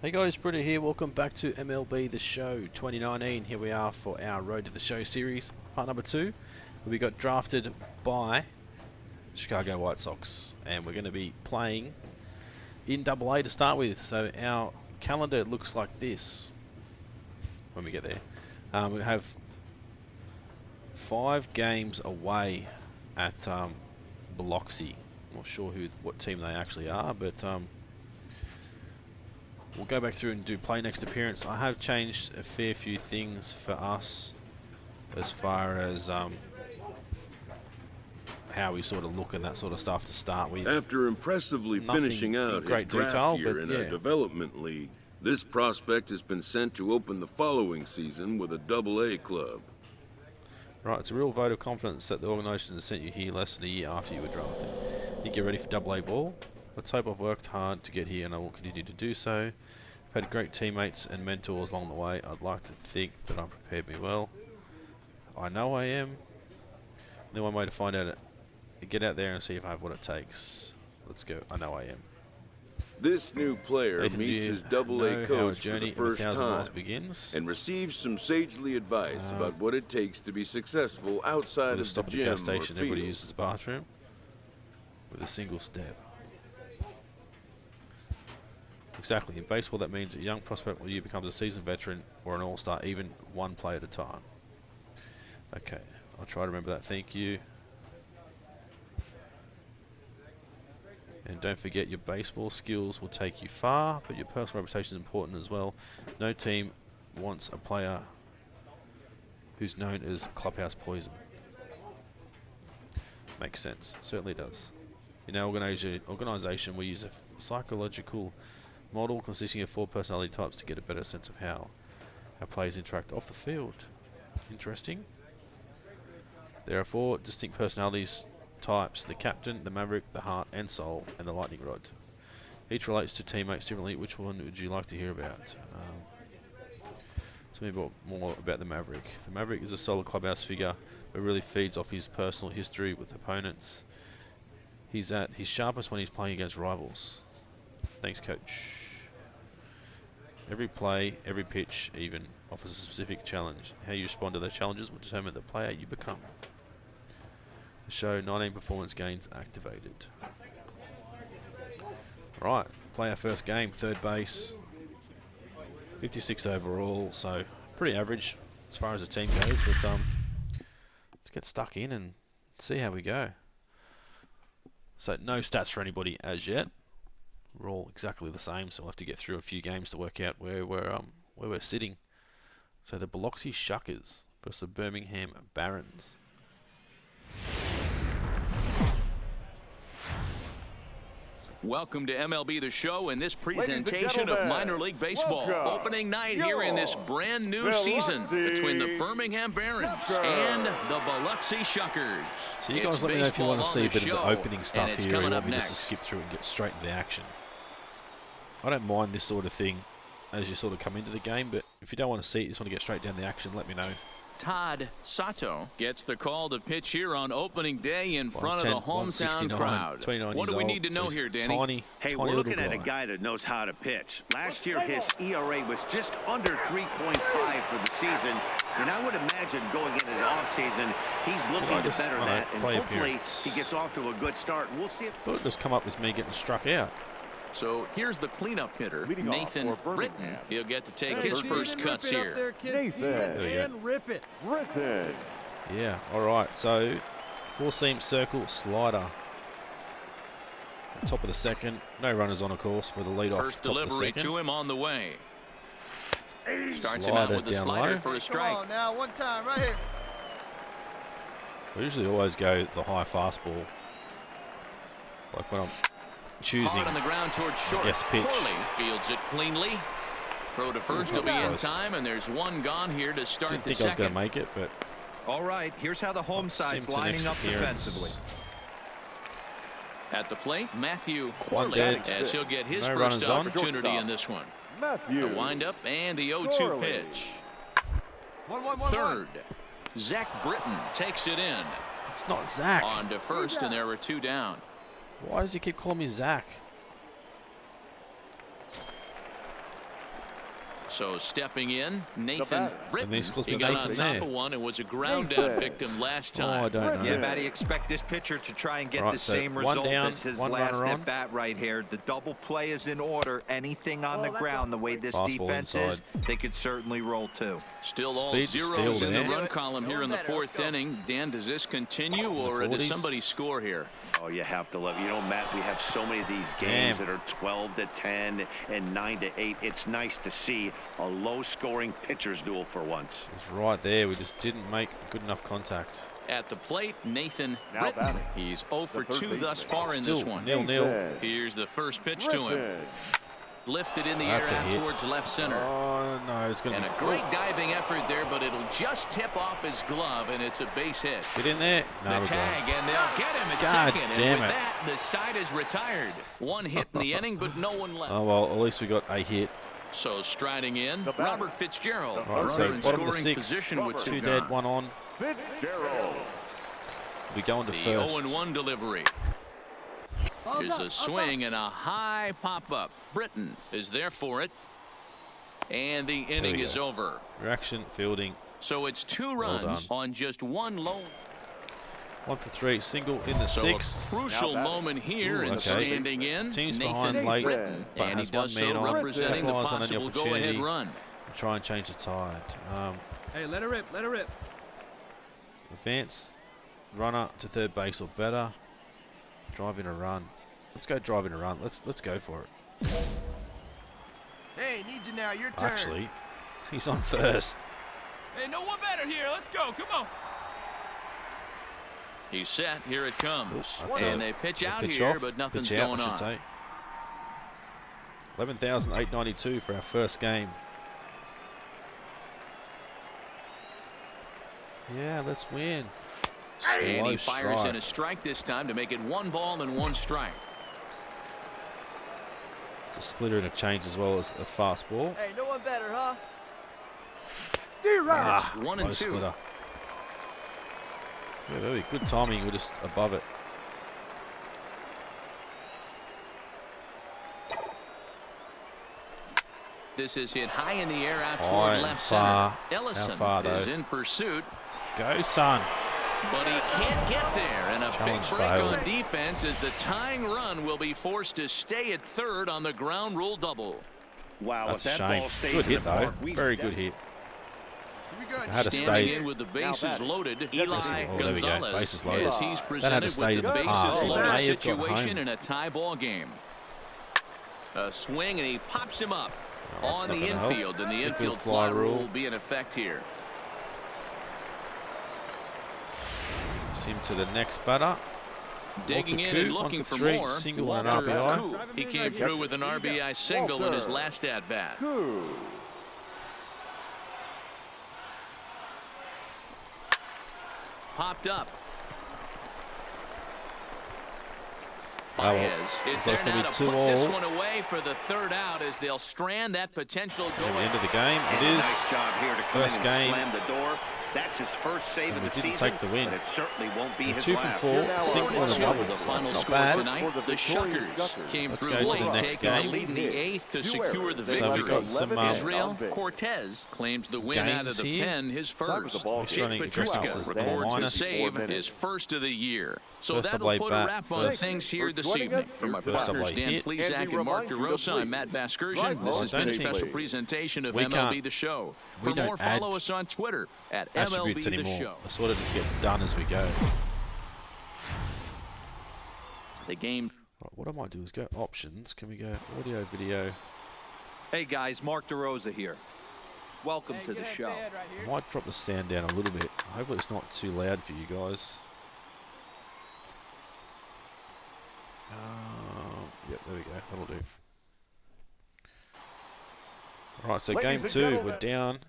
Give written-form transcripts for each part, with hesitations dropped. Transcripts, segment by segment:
Hey guys, Britto here. Welcome back to MLB The Show 2019. Here we are for our Road to the Show series, part number 2. We got drafted by Chicago White Sox, and we're going to be playing in AA to start with. So our calendar looks like this when we get there. We have 5 games away at Luxe. I'm not sure what team they actually are, but we'll go back through and do play next appearance. I have changed a fair few things for us as far as how we sort of look and that sort of stuff to start with. After impressively finishing out his draft year in a development league, this prospect has been sent to open the following season with a AA club. Right, it's a real vote of confidence that the organisation has sent you here less than a year after you were drafted. You get ready for AA ball. Let's hope I've worked hard to get here and I will continue to do so. I've had great teammates and mentors along the way. I'd like to think that I've prepared me well. I know I am. The one way to find out it, get out there and see if I have what it takes. Let's go. I know I am. This new player meets his AA coach for the first time and receives some sagely advice about what it takes to be successful outside of the gym or gas station. field. Everybody uses the bathroom with a single step. Exactly. In baseball, that means a young prospect will becomes a seasoned veteran or an all-star, even one play at a time. Okay, I'll try to remember that. Thank you. And don't forget, your baseball skills will take you far, but your personal reputation is important as well. No team wants a player who's known as clubhouse poison. Makes sense. Certainly does. In our organization, we use a psychological model consisting of 4 personality types to get a better sense of how our players interact off the field. Interesting. There are 4 distinct personalities types: the captain, the maverick, the heart and soul, and the lightning rod. Each relates to teammates differently. Which one would you like to hear about? Tell me more about the maverick. The maverick is a solid clubhouse figure but really feeds off his personal history with opponents. He's at his sharpest when he's playing against rivals. Thanks, coach. Every play, every pitch even offers a specific challenge. How you respond to those challenges will determine the player you become. The show 19 performance gains activated. Right, play our first game, third base. 56 overall, so pretty average as far as the team goes, but let's get stuck in and see how we go. So no stats for anybody as yet. We're all exactly the same, so we'll have to get through a few games to work out where we're sitting. So the Biloxi Shuckers versus the Birmingham Barons. Welcome to MLB The Show and this presentation of minor league baseball. Opening night here in this brand new season between the Birmingham Barons and the Biloxi Shuckers. So you guys let me know if you want to see a bit of the opening stuff here, or you want me just to skip through and get straight into the action. I don't mind this sort of thing as you sort of come into the game, but if you don't want to see it, you just want to get straight down the action, let me know. Todd Sato gets the call to pitch here on opening day in front of the hometown crowd. What do we need to know here, Danny? Hey, we're looking at a guy that knows how to pitch. Last year, his ERA was just under 3.5 for the season. And I would imagine going into the offseason, he's looking to better that. And hopefully, he gets off to a good start. We'll see if... I thought this come up as me getting struck out. So here's the cleanup hitter, Nathan Britton. He'll get to take his first cuts here. And rip it. Britton. Yeah, all right. So 4-seam circle slider. Top of the second. No runners on, of course, with a lead off. First delivery to him on the way. Starts him out with a slider for a strike. Come on now, one time right here. I usually always go the high fastball. Like when I'm choosing on the ground towards short. Pitch. Corley fields it cleanly. Throw to first will be in time, and there's one gone here to start the second. I didn't think I was going to make it, but all right, here's how the home side's lining up defensively. At the plate, Matthew Corley, as he'll get his first opportunity in this one. The windup and the 0-2 pitch. Third, Zach Britton takes it in. It's not Zach. On to first, and there were 2 down. Why does he keep calling me Zach? So stepping in, Nathan Britton. He got on top of one and was a ground out victim last time. Oh, I don't know. Yeah, Matty, expect this pitcher to try and get the same result as his last at bat right here. The double play is in order. Anything on the ground, the way this defense is, they could certainly roll too. Still all zeros in the run column here in the 4th inning. Dan, does this continue or does somebody score here? Oh, you have to love. You know, Matt, we have so many of these games that are 12-10 and 9-8. It's nice to see a low-scoring pitcher's duel for once. It's right there. We just didn't make good enough contact. At the plate, Nathan Britton. He's 0 for 2 thus far in this one. 0-0. Here's the first pitch to him. Lifted in the air out towards left center. Oh, no, it's going to be... And a great diving effort there, but it'll just tip off his glove, and it's a base hit. Get in there. No, the tag, and they'll get him at second. And with that, the side is retired. One hit in the inning, but no one left. Oh, well, at least we got a hit. So striding in, Robert Fitzgerald. Right, so bottom of the 6th, with 2 dead, 1 on. Fitzgerald. We go into the first. 0-1 delivery. Here's a swing and a high pop-up. Britton is there for it. And the inning is over. Reaction, fielding. So it's 2 runs on just 1 low. 1 for 3, single in the 6th. Crucial moment here in standing in. Team's Nathan behind late, Britton, but and he has does 1 man so on. representing the Capitalize on any possible opportunity. go-ahead run. Try and change the tide. Hey, let her rip, let her rip. Advance, runner to third base or better. Drive in a run. Let's go drive in a run. Let's go for it. Hey, need you now. Your turn. Actually, he's on first. Hey, no one better here. Let's go. Come on. He's set. Here it comes. Oops, and they pitch out here, but nothing's going on. Say. 11,892 for our first game. Yeah, let's win. And he fires in a strike this time to make it 1 ball and 1 strike. It's a splitter and a change as well as a fastball. Hey, no one better, huh? Ah, 1 and 2. Splitter. Yeah, very good timing. We're just above it. This is hit high in the air out toward left center. Ellison is in pursuit. Go, son. But he can't get there, and a big break on defense as the tying run will be forced to stay at third on the ground rule double. Wow, that's a shame. Good hit, though. Very good hit. I had to stay in with the bases loaded. Eli Gonzalez, bases loaded. As he's presented with the bases loaded situation in a tie ball game. A swing, and he pops him up on the infield, and the infield fly rule will be in effect here. Him to the next batter. Digging in and looking for more. Single and an RBI. He came through with an RBI single in his last at-bat. Popped up. Baez is there now to put this one away for the 3rd out as they'll strand that potential goal. At the end of the game, it is nice job here to come first in and game. slam the door. That's his first save of the season. Take the win. But it certainly won't be his 2 last. from 4, single and a double. The final That's not score bad. tonight, the Shuckers came through late, taking the lead in the 8th to secure the victory. So we got some Israel Cortez claims the win out of the pen, his first. Dick Petriska records a save, his first of the year. So that'll put a wrap on things here this evening. From my partners Dan Plesac and Mark DeRosa, I'm Matt Vasgersian. This has been a special presentation of MLB The Show. For more, follow us on Twitter at MLB The Show. It sort of just gets done as we go. The game. Right, what I might do is go options. Can we go audio, video? Hey guys, Mark DeRosa here. Welcome to the show. I might drop the sound down a little bit. Hopefully it's not too loud for you guys. Yep, there we go. That'll do. Alright, so game 2, we're down.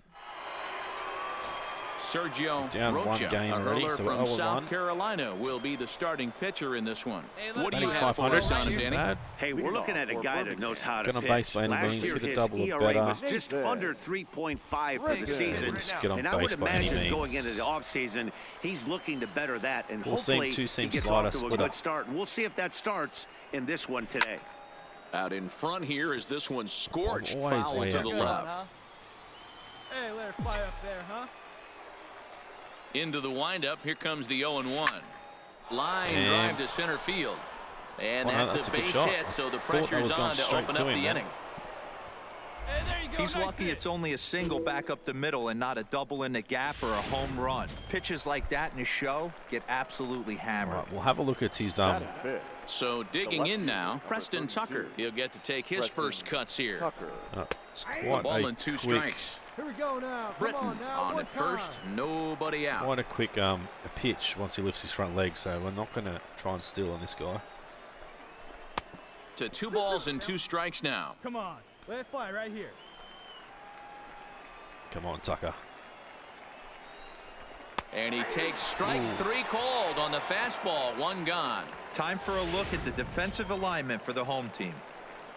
Sergio down Rocha, 1 game already, so we're from 0-1. South Carolina will be the starting pitcher in this one. Hey, what do you have for us on it, Danny? Hey, we're looking at a guy that knows how to pitch. Base by any Last means, year, hit a his double or ERA better. was just under 3.5 for the season. And I would imagine going into the offseason, he's looking to better that, and hopefully he gets off to a good start. And we'll see if that starts in this one today. Out in front here is this one scorched foul to the left. Hey, let her fly up there, huh? Into the windup. Here comes the 0-1. Line drive to center field. And that's a base hit, so the pressure's on to open up the inning. Hey, there you go. He's lucky it's only a single back up the middle and not a double in the gap or a home run. Pitches like that in a show get absolutely hammered. Right, we'll have a look at his So digging in now, Preston Tucker. He'll get to take his first cuts here. Ball and 2 strikes. Here we go now. Britton on at first, nobody out. Quite a quick pitch once he lifts his front leg, so we're not going to try and steal on this guy. To 2 balls and 2 strikes now. Come on, let it fly right here. Come on, Tucker. And he takes strike 3 called on the fastball. 1 gone. Time for a look at the defensive alignment for the home team.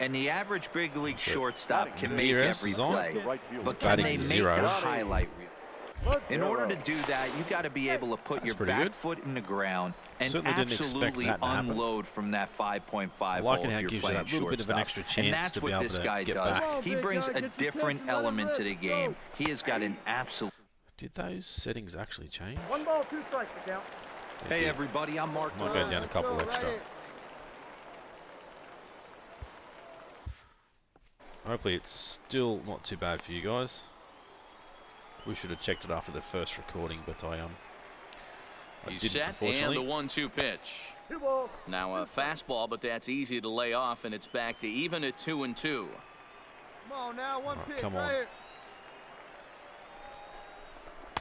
And the average big league shortstop can make every play, but can they make the highlight reel? In order to do that, you got to be able to put your back foot in the ground and absolutely unload from that 5.5 hole if you're playing shortstop. And that's what this guy does. He brings a different element to the game. He has got an absolute... Did those settings actually change? 1 ball, 2 strikes to count. Hey everybody, I'm Mark. Might go down a couple extra. Hopefully it's still not too bad for you guys. We should have checked it after the first recording, but I He's set and the 1-2 pitch. Now a fastball, but that's easy to lay off, and it's back to even at 2-2. Come on now, 1 pitch. Come on. Right.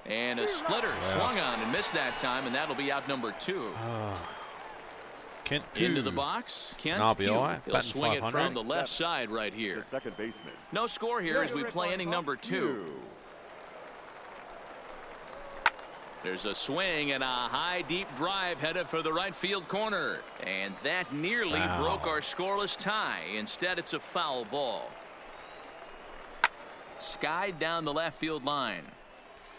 And a splitter swung on and missed that time, and that'll be out number 2. Kent into the box. Kent he'll swing it from the left side right here. Second baseman. No score here as we play inning number 2. There's a swing and a high deep drive headed for the right field corner, and that nearly broke our scoreless tie. Instead, it's a foul ball. Skied down the left field line,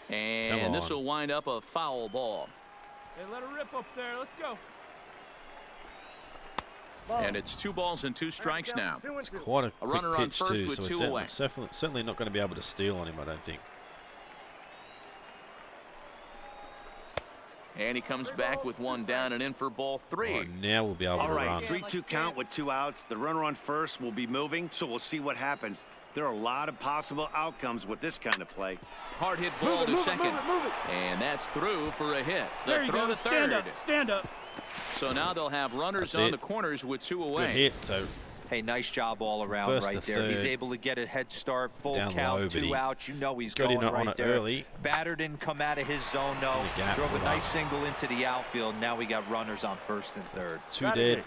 and this will wind up a foul ball. Hey, let her rip up there. Let's go. And it's 2 balls and 2 strikes now. It's quite a quick runner on pitch first too, with so 2 we're away. certainly not going to be able to steal on him, I don't think. And he comes back with 1 down and in for ball 3. Right, now we'll be able to run. All right, 3-2 count with 2 outs. The runner on first will be moving, so we'll see what happens. There are a lot of possible outcomes with this kind of play. Hard hit ball to second. And that's through for a hit. The throw to third. Stand up. So now they'll have runners on the corners with 2 away. Good hit, so hey, nice job all around right there. He's able to get a head start, full count, 2 outs. You know he's going right there. Early. Batter didn't come out of his zone, no. Drove a nice single into the outfield. Now we got runners on first and third. 2 dead.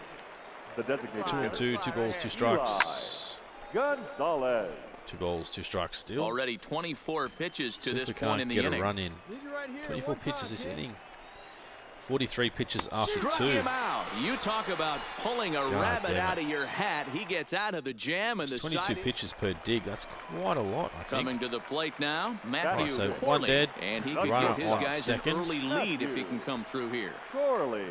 The designated 2 balls, 2 strikes. Gonzalez. 2 balls, 2 strikes still. Already 24 pitches to this point in the inning. Get a run in. 24 pitches this inning. 43 pitches after 2. Struck him out. You talk about pulling a rabbit out of your hat. He gets out of the jam and the 22 pitches per dig. That's quite a lot, I think. Coming to the plate now, Matthew so Corley. 1 dead. And he could give his guys an early lead if he can come through here. Corley.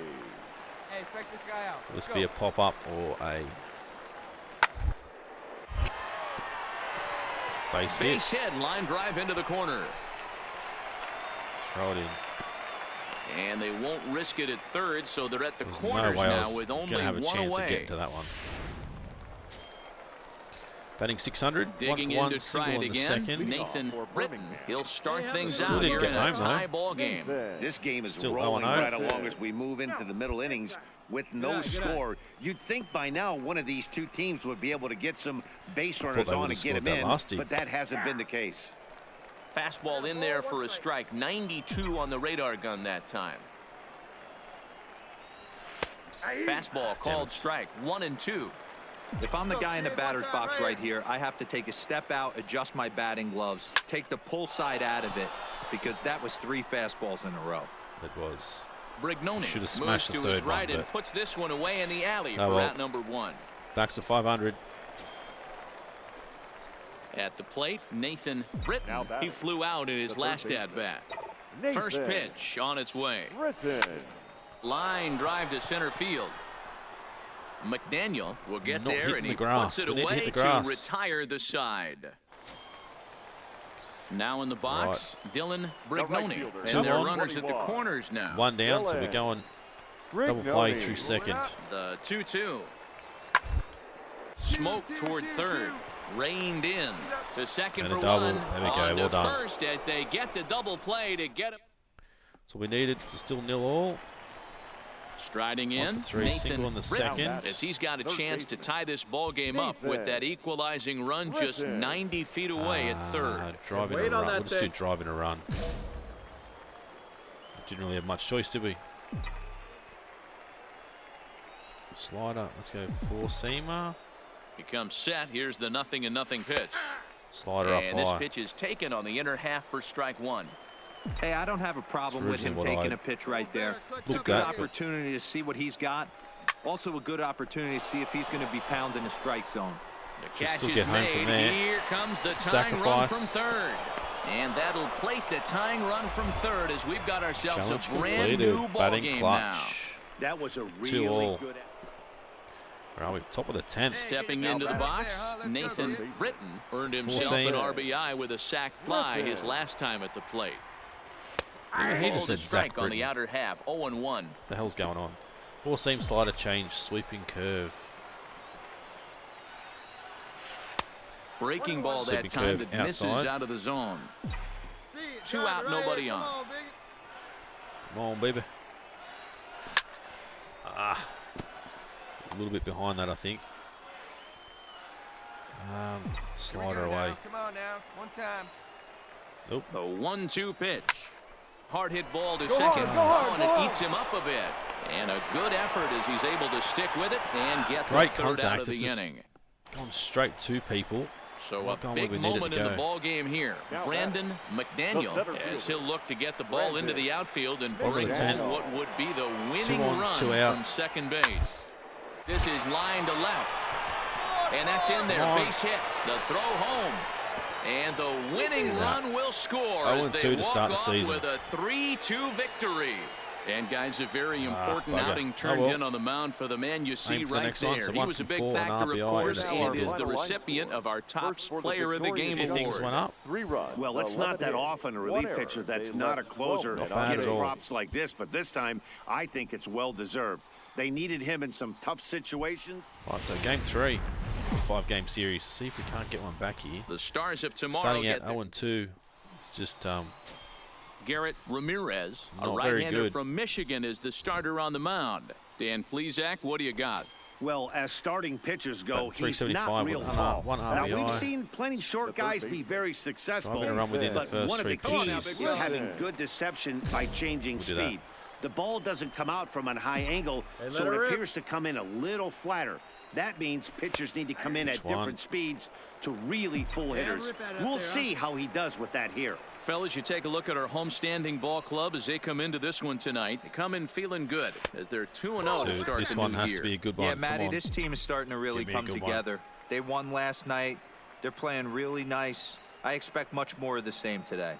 Hey, strike this guy out. Will this be a pop-up or a base hit? Line drive into the corner. Throw it in. And they won't risk it at third, so they're at the There's corners no way now with only gonna have a 1 chance away. to get into that one. Batting 600. Digging 1 in for 1, to try it in the again. second. Nathan Britton. He'll start things Still out didn't here get in a home, tie though. ball game. This game is Still rolling 0-0. right along as we move into the middle innings with no score. You'd think by now one of these 2 teams would be able to get some base runners on and get them in, but that hasn't been the case. Fastball in there for a strike. 92 on the radar gun that time. Fastball called strike. 1-2. If I'm the guy in the batter's box right here, I have to take a step out, adjust my batting gloves, take the pull side out of it, because that was 3 fastballs in a row. It was. Brignoni Should have moves smashed to the his third right one, and puts this one away in the alley for out number 1. Back to 500. At the plate, Nathan Britton. He flew out in his last at-bat. First pitch on its way. Line drive to center field. McDaniel will get there, and he puts it away to retire the side. Now in the box, Dylan Brignoni. And there are runners at the corners now. One down, so we're going double play through second. The 2-2. Smoke toward third. Reined in to second for double. one. There we go. Well done. First as they get the double play to get it. So we needed to still 0-all. Striding in, Nathan on the second. As he's got a chance to tie this ball game up with that equalizing run just 90 feet away at third. Driving a run. We'll just do driving a run. Didn't really have much choice, did we? Slider. Let's go four-seamer. He comes set. Here's the 0-0 pitch. Slider up high. And this pitch is taken on the inner half for strike one. Hey, I don't have a problem with him taking a pitch right there. It's a good opportunity to see what he's got. Also a good opportunity to see if he's going to be pounding the strike zone. The catch is made. Here comes the tying run from third. And that'll plate the tying run from third as we've got ourselves a brand new ball game now. That was a really good. Where are we? Top of the 10th. Stepping into the box, Nathan Britton earned himself an RBI with a sac fly his last time at the plate. He just said strike on the outer half, 0-1. What the hell's going on? Four-seam slider change, sweeping curve. Breaking ball that time that misses out of the zone. 2 out, nobody on. Come on, baby. A little bit behind that, I think. Slider away. Come on now, one time. Nope. A 1-2 pitch. Hard hit ball to second. And it eats him up a bit. And a good effort as he's able to stick with it and get the third out of the inning. Going straight to people. So a big moment in the ball game here. Brandon McDaniel, as he'll look to get the ball into the outfield and bring home what would be the winning run from second base. This is line to left. And that's in there. Base hit. The throw home. And the winning run will score as they walk off with a 3-2 victory. And guys, a very important outing turned in on the mound for the man you see right there. He was a big factor, of course, and is the recipient of our top player of the game award. Well, it's not that often a relief pitcher that's not a closer gets props like this, but this time I think it's well deserved. They needed him in some tough situations. Right, so game 3, 5-game series. See if we can't get one back here. The Stars of tomorrow starting at 0-2. It's just Garrett Ramirez, a right-hander from Michigan, is the starter on the mound. Dan Plesac, what do you got? Well, as starting pitchers go, he's not real tall. Now, we've seen plenty short guys be very successful, but one of the keys is having good deception by changing speed. The ball doesn't come out from a high angle, so it appears to come in a little flatter. That means pitchers need to come in at different speeds to really fool hitters. We'll see how he does with that here. Fellas, you take a look at our homestanding ball club as they come into this one tonight. They come in feeling good as they're 2-0 to start the new year. This one has to be a good one. Yeah, Matty, this team is starting to really come together. They won last night. They're playing really nice. I expect much more of the same today.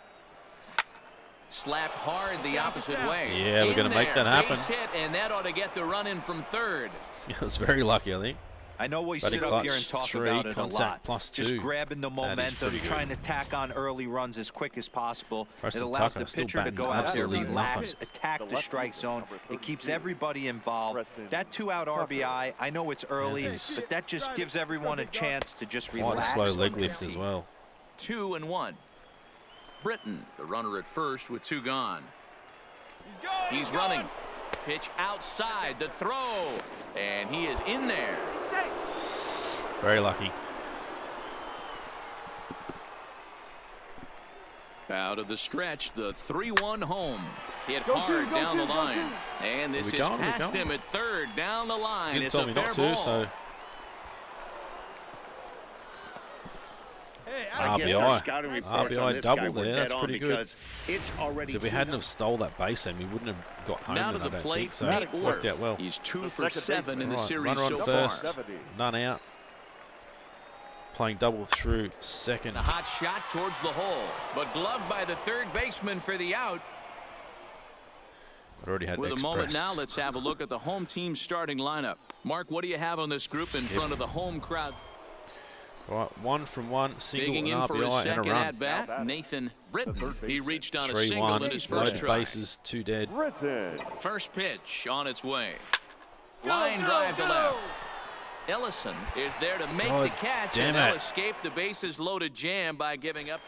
Slap hard the opposite way. Yeah, we're going to make that happen. Base hit, and that ought to get the run in from third. I was very lucky, I think. I know we sit up here and talk about it a lot. Just grabbing the momentum, trying to tack on early runs as quick as possible. It allows the pitcher to go out there, relax, attack the strike zone. It keeps everybody involved. That 2-out RBI, I know it's early, but that just gives everyone a chance to just relax. Quite a slow leg lift as well. 2-1. Britton, the runner at first with 2 gone. He's running. Pitch outside, the throw, and he is in there. Very lucky. Out of the stretch, the 3-1 home. Hit hard down the line. And this is past him at third, down the line. It's a fair ball. I guess our scouting reports on this guy were dead on because it's already. So if we hadn't have stole that base, then we wouldn't have got home. Now to the plate, so it worked out well. He's 2 for 7 in the series so first, far. None out. Playing double through second. A hot shot towards the hole, but gloved by the third baseman for the out. Already had With a moment now, let's have a look at the home team starting lineup. Mark, what do you have on this group in front of the home crowd? All right, 1 from 1, single, Digging an in for his RBI, and a second run. at-bat, Nathan Britton. He reached on a 3-1, single in his first loaded try. bases, 2 dead. First pitch on its way. Line drive to left. Ellison is there to make the catch, and they'll escape the bases-loaded jam by giving up.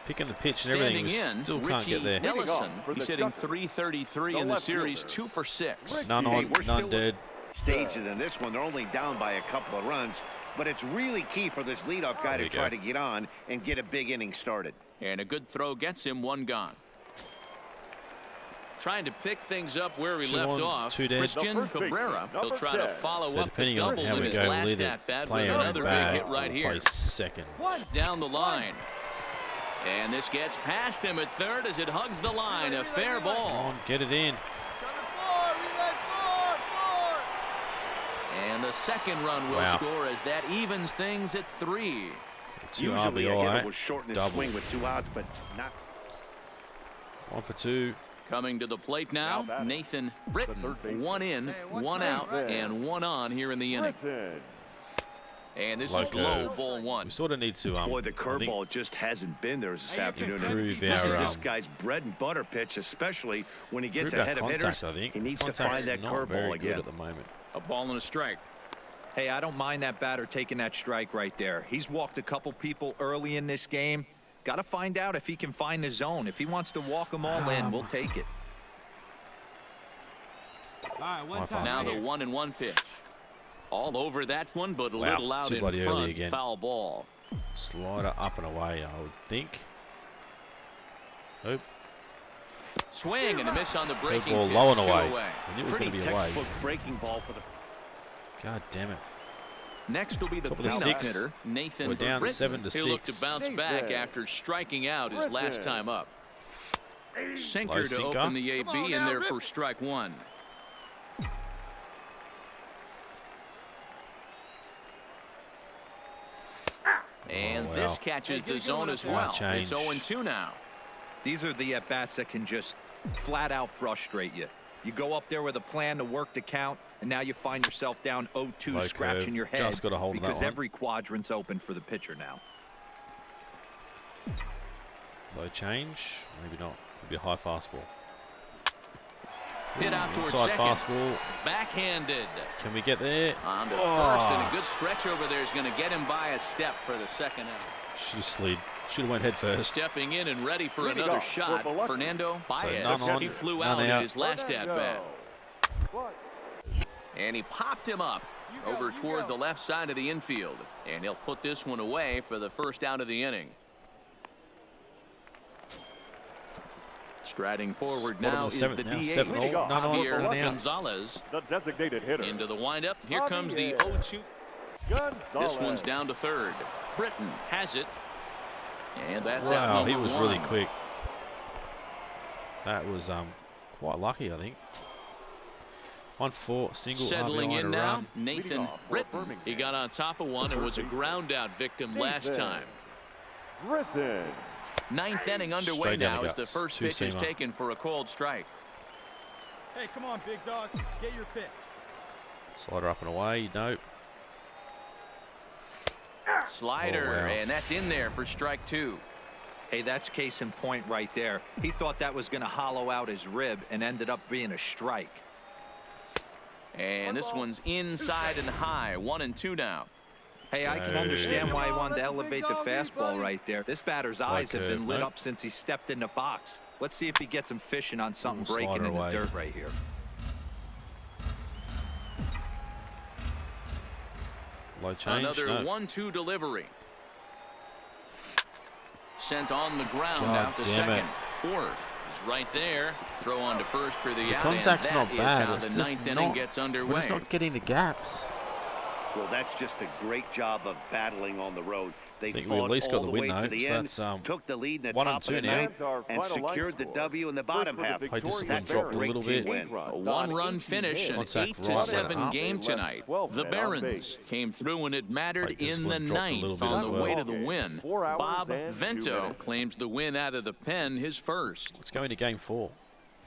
Picking the pitch and everything, still can't get there. Ellison, he's hitting .333 in the series, 2 for 6. None on, none dead. Stages in this one, they're only down by a couple of runs, but it's really key for this leadoff guy to try to get on and get a big inning started. And a good throw gets him 1 gone. Trying to pick things up where he left off. Christian Cabrera, he'll try to follow up the double in his last at-bat with another big hit right here. Second. Down the line. And this gets past him at third as it hugs the line. A fair ball. Come on, get it in. And the second run will score as that evens things at 3. Usually a hitter will shorten his swing with 2 outs, but not. 1 for 2. Coming to the plate now, Nathan Britton. 1 in, 1 out, and 1 on here in the inning. And this is low, ball 1. We sort of need to boy, the curveball just hasn't been there this afternoon. This is this guy's bread and butter pitch, especially when he gets ahead of hitters. He needs to find that curveball again. At the moment. A ball and a strike. Hey, I don't mind that batter taking that strike right there. He's walked a couple people early in this game. Got to find out if he can find the zone. If he wants to walk them all in, we'll take it. Now the 1-1 pitch. All over that one, but a little out in front. Again. Foul ball. Slider up and away, I would think. Nope. Swing and a miss on the breaking ball pitch. Low and away. Away. I knew it was going to be away. Breaking ball for the. God damn it. Next will be the cleanup hitter, Nathan We're down 7-6. He'll look to bounce back after striking out his last time up. Sinker to open the AB in there for strike 1. And this catches the zone as well. It's 0-2 now. These are the at-bats that can just flat out frustrate you. You go up there with a plan to work the count, and now you find yourself down 0-2, scratching your head because every quadrant's open for the pitcher now. Low change, maybe not. Could be a high fastball. Hit out towards second. Fastball. Backhanded. Can we get there? On to first, and a good stretch over there is going to get him by a step for the second out. Should have slid. Should have went head first. Stepping in and ready for another shot. Fernando Baez. He flew out in his last at-bat. And he popped him up over toward the left side of the infield. And he'll put this one away for the first out of the inning. Striding forward now is the DH, Javier Gonzalez. The designated hitter. Into the windup. Here comes the 0-2. This one's down to third. Britton has it. And that's out number 1. He was really quick. That was quite lucky, I think. 1-4 single. Settling in now, Nathan Britton. He got on top of one and was a ground out victim last time. Britton. 9th inning underway now as the first pitch is taken for a called strike. Hey, come on, big dog. Get your pitch. Slider up and away. Nope. Slider, and that's in there for strike 2. Hey, that's case in point right there. He thought that was going to hollow out his rib and ended up being a strike. And this one's inside and high. 1-2 now. Hey, I can understand why he wanted to elevate the fastball right there. This batter's eyes have been lit up since he stepped in the box. Let's see if he gets him fishing on something breaking in the dirt right here. Low change. Another 1-2 delivery. Sent on the ground out to second. Fourth is right there. Throw on to first for the out. Contact's not bad. It's the 9th inning gets underway. We're just not getting the gaps. Well, that's just a great job of battling on the road. They fought all the way to the end, took the lead in the top of the ninth, and secured the W in the bottom half. That's dropped a little bit. A 1-run finish, an 8-7 game tonight. The Barons came through when it mattered in the 9th on the way to the win. Bob Vento claims the win out of the pen, his first. Let's go into game 4.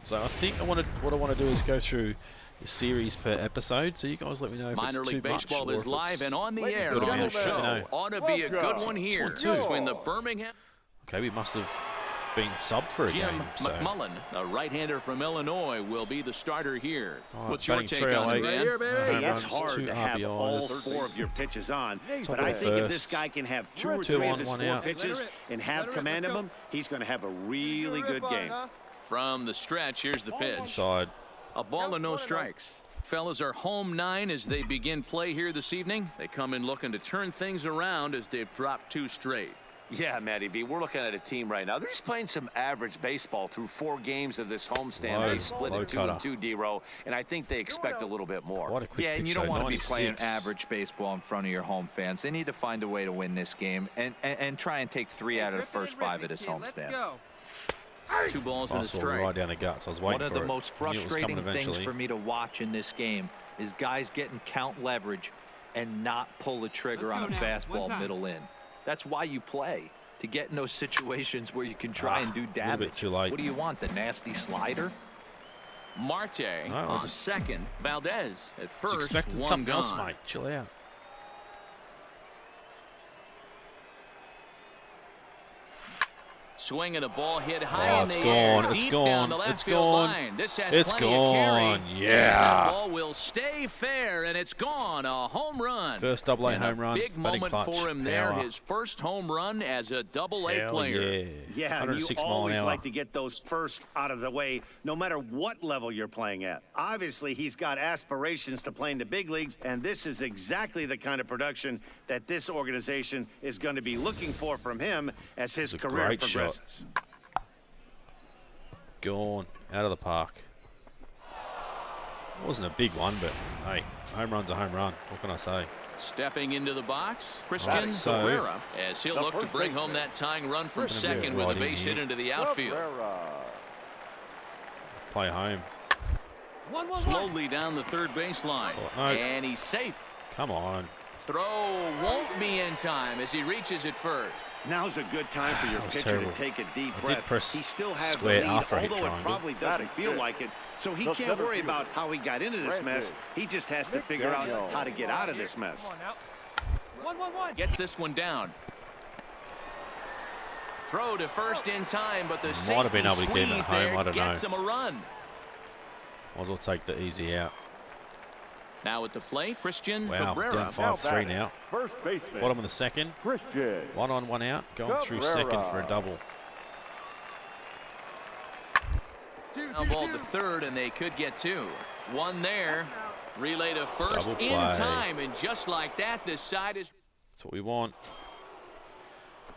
So I think what I want to do is go through a series per episode. So you guys let me know if Minor it's League too much Baseball or is if live it's and on the good air on the amount. show. Ought to be a good one here between the Birmingham. Okay, we must have been subbed for a Jim game. So. McMullen, a right-hander from Illinois, will be the starter here. Right, what's your take on it, man? Hey, it's hard to have all 4 of your pitches on, but I think if this guy can have 2 or 3 of his 4 pitches and have command of them, he's going to have a really good game. From the stretch, here's the pitch. Inside. A ball and no strikes. Fellas are home 9 as they begin play here this evening. They come in looking to turn things around as they've dropped 2 straight. Yeah, Matty B, we're looking at a team right now. They're just playing some average baseball through 4 games of this homestand. They split it 2-2, D-Row, and I think they expect a little bit more. Yeah, and you don't want to be playing average baseball in front of your home fans. They need to find a way to win this game and try and take 3 out of the first 5 of this homestand. 2 balls and a strike. Right down the guts. I was waiting for it. One of the most frustrating things for me to watch in this game is guys getting count leverage and not pull the trigger on a fastball middle in. That's why you play, to get in those situations where you can try and do damage. A little bit too late. What do you want, the nasty slider? Marte on second. Valdez at first. Expecting something else, mate. Chill out. Swinging a ball hit high in the air, deep down the left field line. This has plenty of carry. Yeah. The ball will stay fair, and it's gone. A home run. First double-A home run. Big moment for him there. His first home run as a double-A player. Yeah, and you always like to get those first out of the way, no matter what level you're playing at. Obviously, he's got aspirations to play in the big leagues, and this is exactly the kind of production that this organization is going to be looking for from him as his career progresses. Gone out of the park. Wasn't a big one, but hey, home run's a home run. What can I say? Stepping into the box, Christian Cabrera, as he'll look to bring home that tying run from second with a base hit into the outfield. Play home. Slowly down the third baseline, and he's safe. Come on. Throw won't be in time as he reaches it first. Now's a good time for your pitcher to take a deep breath. He still has the lead, although it probably doesn't feel like it. So he can't worry about how he got into this mess. He just has to figure out how to get out of this mess. Gets this one down. Throw to first in time, but the safety squeeze there gets him a run. Might as well take the easy out. Now at the plate, Christian Cabrera. Down 5-3 now. First baseman. Bottom of the second. Christian. 1 on, 1 out. Going through second for a double. Now ball to third, and they could get 2. 1 there. Relay to first in time, and just like that, this side is. That's what we want.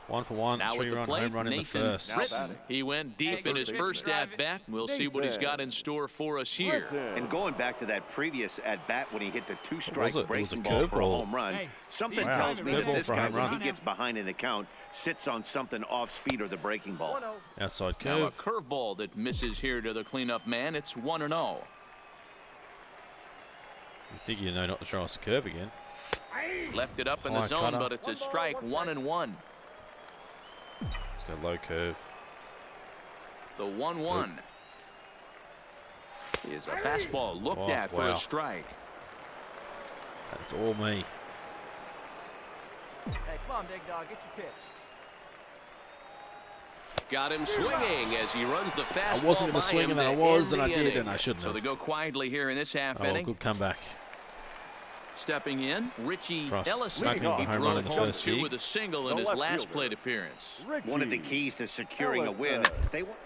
1 for 1, 3-run home run in the first. He went deep in his first at-bat. We'll see what he's got in store for us here. And going back to that previous at-bat when he hit the 2-strike breaking ball for a home run, something tells me that this guy, when he gets behind in the count, sits on something off-speed or the breaking ball. Outside curve. Now a curveball that misses here to the cleanup man. It's 1-0. I think you know not to throw us a curve again. Left it up in the zone, but it's a strike. 1-1. Let's go low curve. The 1-1 is a fastball looked at for a strike. That's all me. Hey, come on, big dog, get your pitch. Got him swinging as he runs the fastball. I wasn't going to swing, and I was, and I did, and I shouldn't have. So they go quietly here in this half inning. inning. Good comeback. Stepping in, Richie Ellison. He drove home 2 with a single in his last plate appearance. One of the keys to securing a win, they want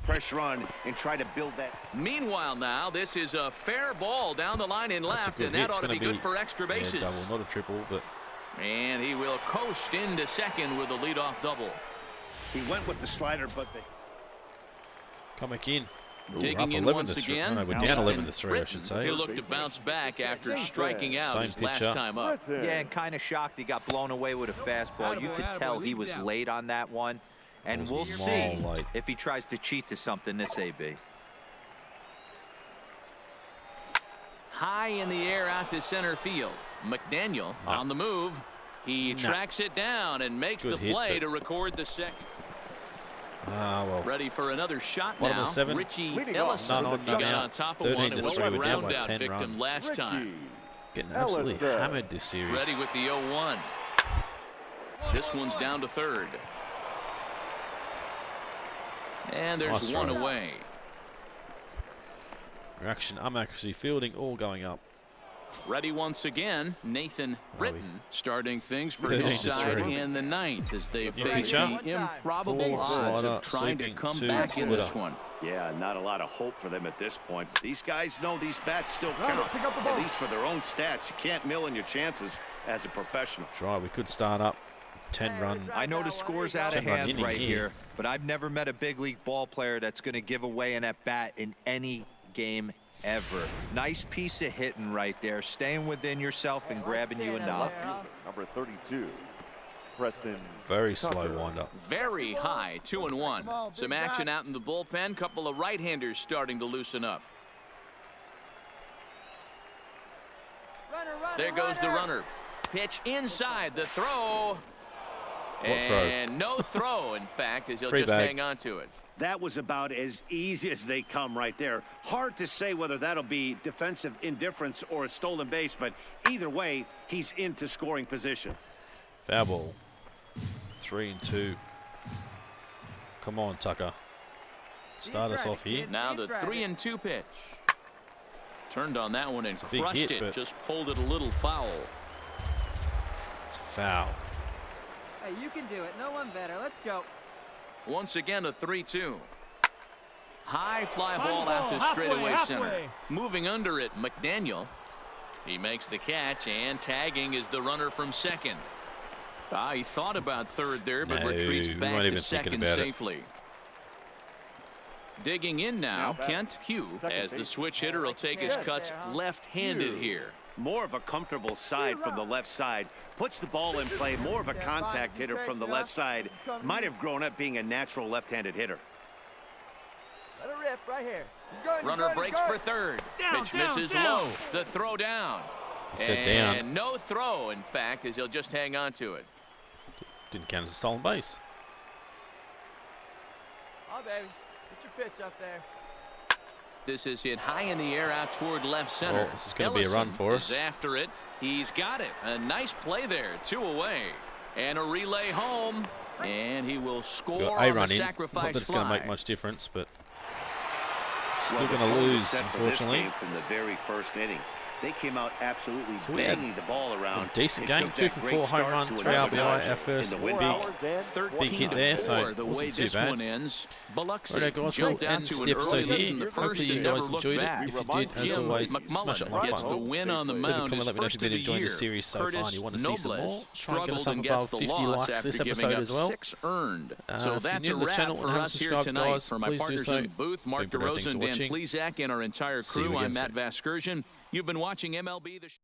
pressure on and try to build that. Meanwhile, now this is a fair ball down the line in left, and that ought to be good for extra bases. Double, not a triple, but. And he will coast into second with a leadoff double. He went with the slider, but they come back in. Digging in once again. No, we're down 11-3, I should say. He'll look to bounce back after striking out his last time up. Yeah, and kind of shocked he got blown away with a fastball. You could tell he was late on that one. And we'll see if he tries to cheat to something this AB. High in the air out to center field. McDaniel on the move. He tracks it down and makes the play to record the second. Well. Ready for another shot Bottom now. of 7. Richie Ellison got on top of one and was a ground out victim last time. Getting absolutely hammered this series. Ready with the 0-1. This one's down to third. And there's one away. Reaction, accuracy, fielding, all going up. Ready once again, Nathan Britton starting things for his side in the ninth as they face the improbable odds of trying to come back in this one. Yeah, not a lot of hope for them at this point. But these guys know these bats still count, at least for their own stats. You can't mill in your chances as a professional. That's right, we could start up 10-run. I know the score's out of hand right here, but I've never met a big league ball player that's going to give away an at-bat in any game ever. Nice piece of hitting right there, staying within yourself and grabbing you a knock. Number 32, Preston. Very slow wind-up. Very high, 2-1. Some action out in the bullpen. Couple of right-handers starting to loosen up. There goes the runner. Pitch inside the throw. And no throw, in fact, as he'll just hang on to it. That was about as easy as they come right there. Hard to say whether that'll be defensive indifference or a stolen base, but either way, he's into scoring position. Foul ball. 3-2. Come on, Tucker. Start us off here. Now the 3-2 pitch. Turned on that one and crushed it. Just pulled it a little foul. It's a foul. Hey, you can do it. No one better. Let's go. Once again, a 3-2. High fly ball out to straightaway center. Moving under it, McDaniel. He makes the catch, and tagging is the runner from second. He thought about third there, but retreats back to second safely. Digging in now, Kent Hugh, as the switch hitter will take his cuts left-handed here. More of a comfortable side from the left side. Puts the ball in play. More of a contact hitter from the left side. Might have grown up being a natural left-handed hitter. Let it rip right here. Runner breaks for third. Pitch misses low. The throw down. And no throw, in fact, as he'll just hang on to it. Didn't count as a stolen base. Oh, baby. Get your pitch up there. This is hit high in the air out toward left center. Well, this is going to be a run for us. After it. He's got it. A nice play there. 2 away. And a relay home. And he will score on the sacrifice fly. Not that it's going to make much difference, but still going to lose, unfortunately. From the very first inning. They came out absolutely banging the ball around. Decent game, 2 for 4 home runs, 3 RBI. Our first big hit there, so it wasn't too bad. Alright guys, we'll end the episode here. Hopefully you guys enjoyed it. If you did, as always, smash that like button. Leave a comment, let me know if you've been enjoying the series so far and you want to see some more. Try and get us up above 50 likes this episode as well. If you're new to the channel and haven't subscribed, guys, please do so. It's been great. Thanks for watching. Please, Zach, and our entire crew. I'm Matt Vasgersian. You've been watching MLB The Show.